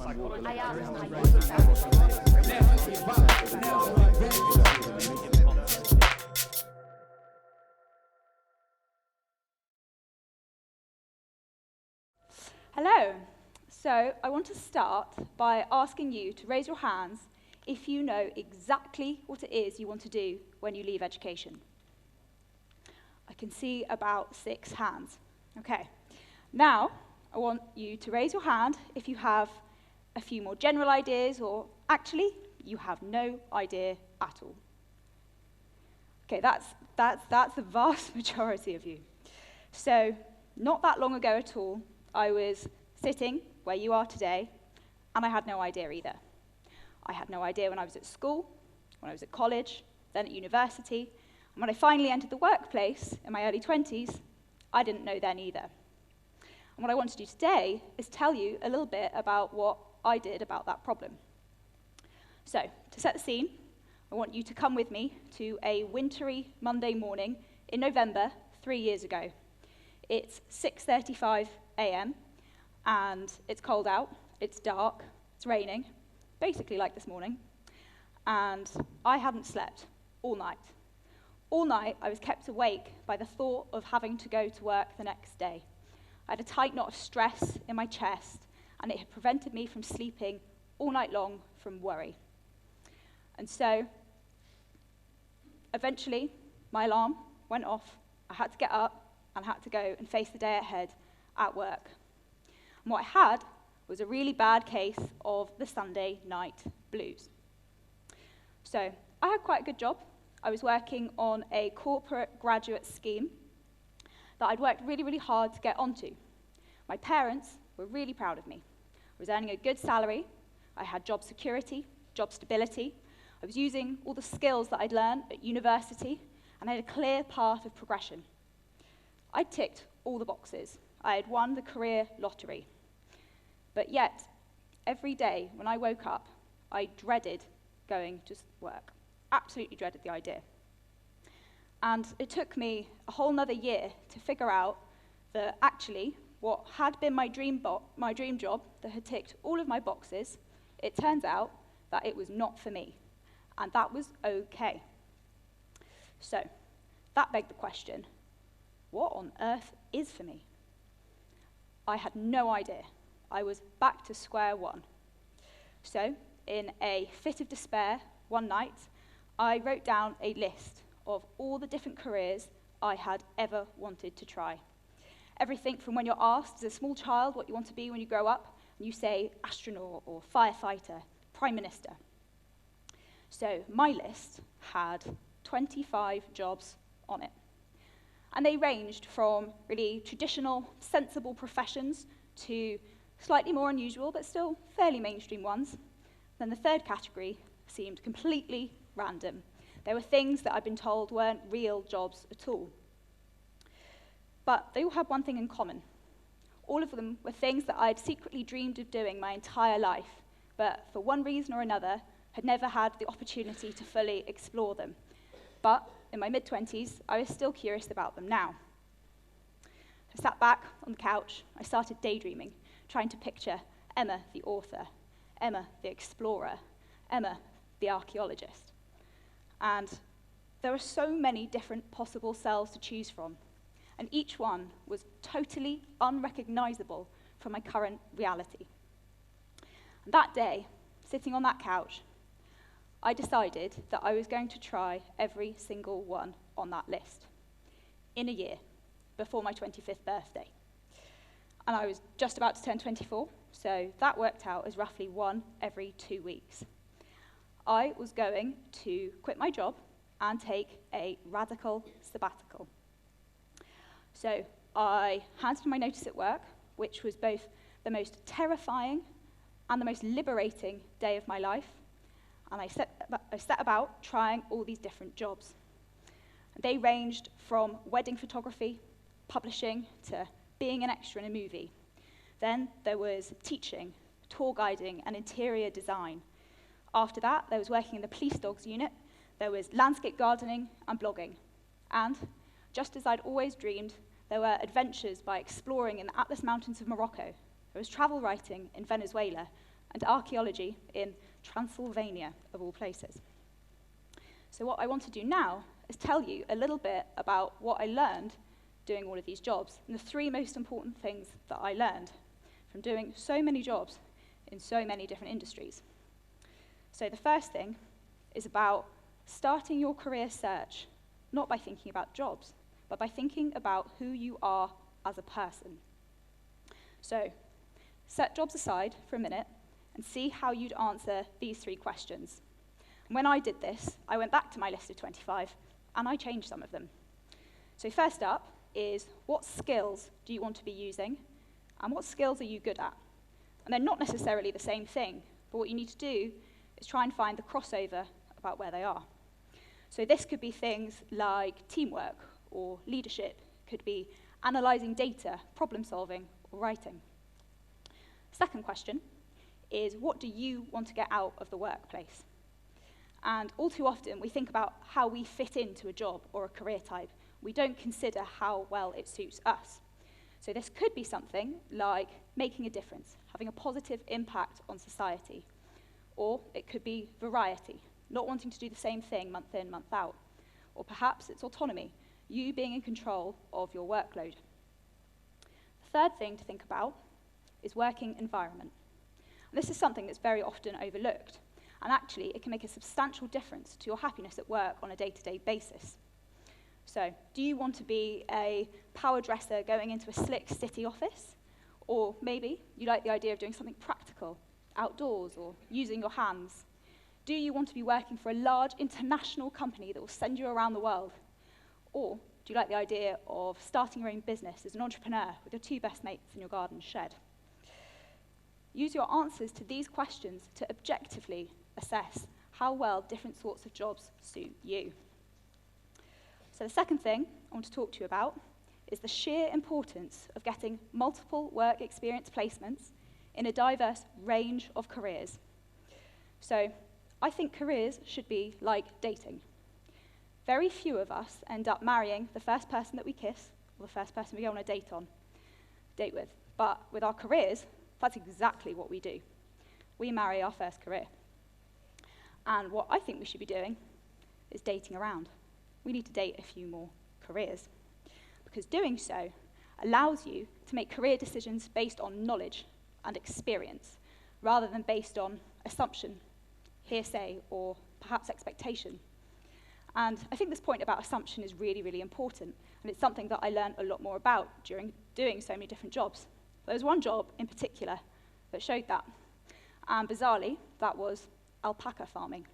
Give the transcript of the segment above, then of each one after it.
Hello. So I want to start by asking you to raise your hands if you know exactly what it is you want to do when you leave education. I can see about 6 hands. Okay. Now, I want you to raise your hand if you have a few more general ideas, or actually, you have no idea at all. Okay, that's the vast majority of you. So, not that long ago at all, I was sitting where you are today, and I had no idea either. I had no idea when I was at school, when I was at college, then at university, and when I finally entered the workplace in my early 20s, I didn't know then either. And what I want to do today is tell you a little bit about what I did about that problem. So, to set the scene, I want you to come with me to a wintry Monday morning in November 3 years ago. It's 6:35 a.m., and it's cold out, it's dark, it's raining, basically like this morning, and I hadn't slept all night. All night, I was kept awake by the thought of having to go to work the next day. I had a tight knot of stress in my chest, and it had prevented me from sleeping all night long from worry. And so, eventually, my alarm went off, I had to get up, and I had to go and face the day ahead at work. And what I had was a really bad case of the Sunday night blues. So, I had quite a good job. I was working on a corporate graduate scheme that I'd worked really, really hard to get onto. My parents were really proud of me. I was earning a good salary, I had job security, job stability, I was using all the skills that I'd learned at university, and I had a clear path of progression. I ticked all the boxes. I had won the career lottery. But yet, every day when I woke up, I dreaded going to work. Absolutely dreaded the idea. And it took me a whole nother year to figure out that actually what had been my dream job that had ticked all of my boxes, it turns out that it was not for me. And that was okay. So, that begged the question, what on earth is for me? I had no idea. I was back to square one. So, in a fit of despair, one night, I wrote down a list of all the different careers I had ever wanted to try. Everything from when you're asked as a small child what you want to be when you grow up, and you say astronaut or firefighter, prime minister. So my list had 25 jobs on it. And they ranged from really traditional, sensible professions to slightly more unusual, but still fairly mainstream ones. Then the third category seemed completely random. There were things that I'd been told weren't real jobs at all. But they all had one thing in common. All of them were things that I'd secretly dreamed of doing my entire life, but for one reason or another, had never had the opportunity to fully explore them. But in my mid-20s, I was still curious about them now. I sat back on the couch, I started daydreaming, trying to picture Emma, the author, Emma, the explorer, Emma, the archaeologist. And there were so many different possible selves to choose from, and each one was totally unrecognizable from my current reality. And that day, sitting on that couch, I decided that I was going to try every single one on that list in a year, before my 25th birthday. And I was just about to turn 24, so that worked out as roughly one every 2 weeks. I was going to quit my job and take a radical sabbatical. So I handed in my notice at work, which was both the most terrifying and the most liberating day of my life, and I set about trying all these different jobs. They ranged from wedding photography, publishing, to being an extra in a movie. Then there was teaching, tour guiding, and interior design. After that, there was working in the police dogs unit, there was landscape gardening and blogging. And, just as I'd always dreamed, there were adventures by exploring in the Atlas Mountains of Morocco. There was travel writing in Venezuela, and archaeology in Transylvania, of all places. So what I want to do now is tell you a little bit about what I learned doing all of these jobs, and the three most important things that I learned from doing so many jobs in so many different industries. So the first thing is about starting your career search, not by thinking about jobs, but by thinking about who you are as a person. So set jobs aside for a minute and see how you'd answer these three questions. And when I did this, I went back to my list of 25 and I changed some of them. So first up is, what skills do you want to be using and what skills are you good at? And they're not necessarily the same thing, but what you need to do is try and find the crossover about where they are. So this could be things like teamwork or leadership, could be analysing data, problem solving, or writing. Second question is, what do you want to get out of the workplace? And all too often we think about how we fit into a job or a career type. We don't consider how well it suits us. So this could be something like making a difference, having a positive impact on society. Or it could be variety, not wanting to do the same thing month in, month out. Or perhaps it's autonomy, you being in control of your workload. The third thing to think about is working environment. And this is something that's very often overlooked, and actually it can make a substantial difference to your happiness at work on a day-to-day basis. So, do you want to be a power dresser going into a slick city office? Or maybe you like the idea of doing something practical, outdoors, or using your hands? Do you want to be working for a large international company that will send you around the world? Or do you like the idea of starting your own business as an entrepreneur with your two best mates in your garden shed? Use your answers to these questions to objectively assess how well different sorts of jobs suit you. So the second thing I want to talk to you about is the sheer importance of getting multiple work experience placements in a diverse range of careers. So I think careers should be like dating. Very few of us end up marrying the first person that we kiss or the first person we go on a date with. But with our careers, that's exactly what we do. We marry our first career. And what I think we should be doing is dating around. We need to date a few more careers, because doing so allows you to make career decisions based on knowledge and experience, rather than based on assumption, hearsay, or perhaps expectation. And I think this point about assumption is really, really important, and it's something that I learned a lot more about during doing so many different jobs. There was one job in particular that showed that, and bizarrely, that was alpaca farming.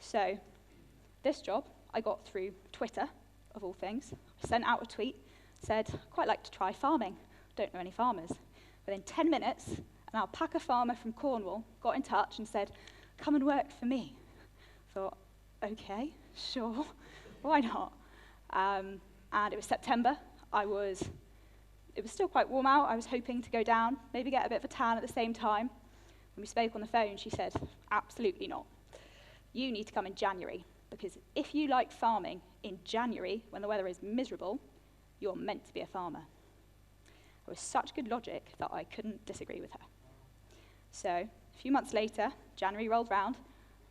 So this job I got through Twitter, of all things. I sent out a tweet, said, quite like to try farming, don't know any farmers. Within 10 minutes, an alpaca farmer from Cornwall got in touch and said, come and work for me. I thought, okay, sure, why not? And it was September. It was still quite warm out. I was hoping to go down, maybe get a bit of a tan at the same time. When we spoke on the phone, she said, absolutely not. You need to come in January, because if you like farming in January, when the weather is miserable, you're meant to be a farmer. There was such good logic that I couldn't disagree with her. So, a few months later, January rolled round,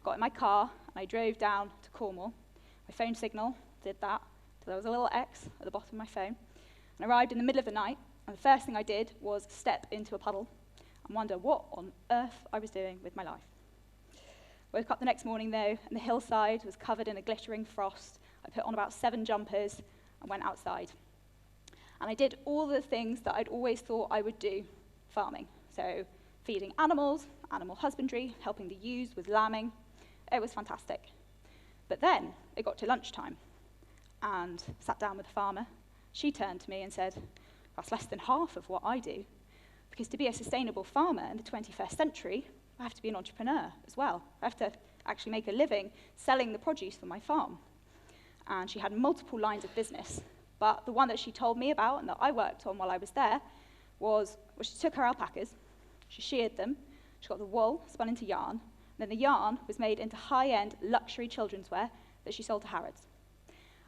got in my car, and I drove down to Cornwall. My phone signal did that, so there was a little X at the bottom of my phone. And I arrived in the middle of the night, and the first thing I did was step into a puddle and wonder what on earth I was doing with my life. Woke up the next morning, though, and the hillside was covered in a glittering frost. I put on about 7 jumpers and went outside. And I did all the things that I'd always thought I would do farming. So feeding animals, animal husbandry, helping the ewes with lambing. It was fantastic. But then it got to lunchtime and sat down with the farmer. She turned to me and said, that's less than half of what I do. Because to be a sustainable farmer in the 21st century, I have to be an entrepreneur as well. I have to actually make a living selling the produce from my farm. And she had multiple lines of business. But the one that she told me about and that I worked on while I was there was, she took her alpacas, she sheared them, she got the wool spun into yarn, and then the yarn was made into high-end luxury children's wear that she sold to Harrods.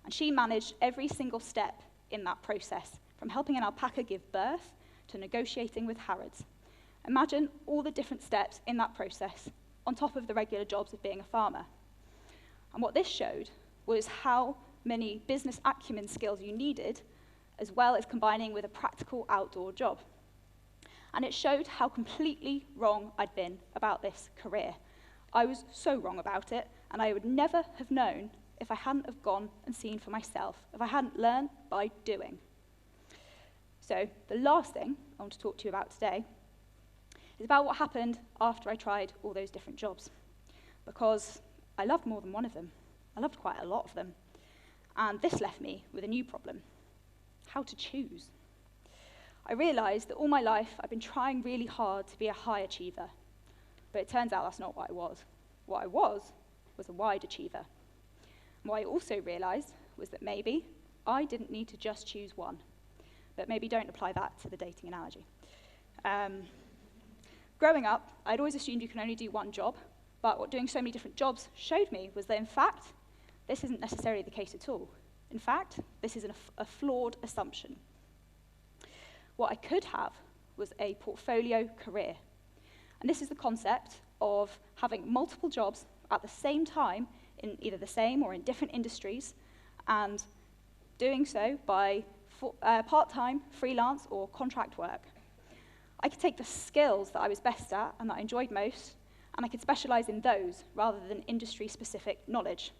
And she managed every single step in that process, from helping an alpaca give birth to negotiating with Harrods. Imagine all the different steps in that process on top of the regular jobs of being a farmer. And what this showed was how many business acumen skills you needed, as well as combining with a practical outdoor job. And it showed how completely wrong I'd been about this career. I was so wrong about it, and I would never have known if I hadn't have gone and seen for myself, if I hadn't learned by doing. So the last thing I want to talk to you about today is about what happened after I tried all those different jobs. Because I loved more than one of them. I loved quite a lot of them. And this left me with a new problem: how to choose. I realized that all my life I've been trying really hard to be a high achiever. But it turns out that's not what I was. What I was a wide achiever. And what I also realized was that maybe I didn't need to just choose one. But maybe don't apply that to the dating analogy. Growing up, I'd always assumed you can only do one job, but what doing so many different jobs showed me was that, in fact, this isn't necessarily the case at all. In fact, this is a flawed assumption. What I could have was a portfolio career. And this is the concept of having multiple jobs at the same time in either the same or in different industries, and doing so by part-time, freelance, or contract work. I could take the skills that I was best at and that I enjoyed most, and I could specialize in those rather than industry-specific knowledge.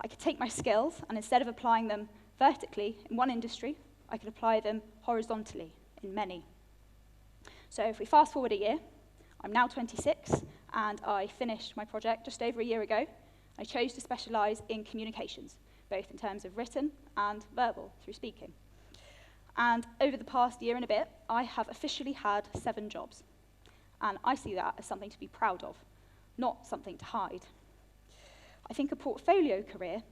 I could take my skills, and instead of applying them vertically in one industry, I could apply them horizontally in many. So if we fast forward a year, I'm now 26, and I finished my project just over a year ago. I chose to specialize in communications, both in terms of written and verbal, through speaking. And over the past year and a bit, I have officially had 7 jobs. And I see that as something to be proud of, not something to hide. I think a portfolio career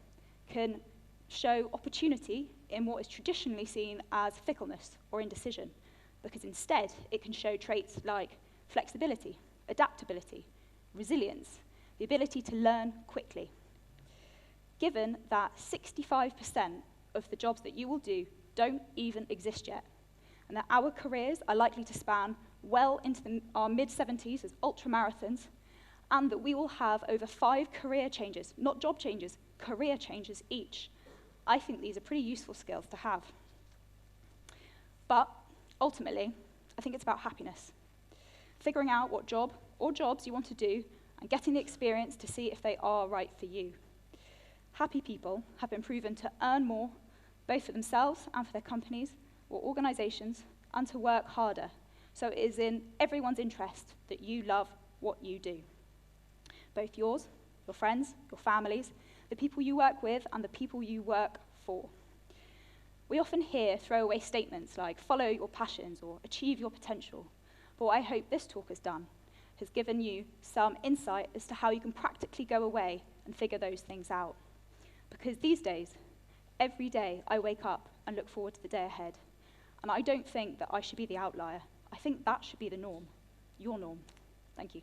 can show opportunity in what is traditionally seen as fickleness or indecision, because instead it can show traits like flexibility, adaptability, resilience, the ability to learn quickly. Given that 65% of the jobs that you will do don't even exist yet, and that our careers are likely to span well into our mid-70s as ultramarathons, and that we will have over 5 career changes, not job changes, career changes each, I think these are pretty useful skills to have. But ultimately, I think it's about happiness. Figuring out what job or jobs you want to do and getting the experience to see if they are right for you. Happy people have been proven to earn more, both for themselves and for their companies or organizations, and to work harder. So it is in everyone's interest that you love what you do. Both yours, your friends, your families, the people you work with, and the people you work for. We often hear throwaway statements like, follow your passions or achieve your potential. But what I hope this talk has done has given you some insight as to how you can practically go away and figure those things out. Because these days, every day I wake up and look forward to the day ahead. And I don't think that I should be the outlier. I think that should be the norm, your norm. Thank you.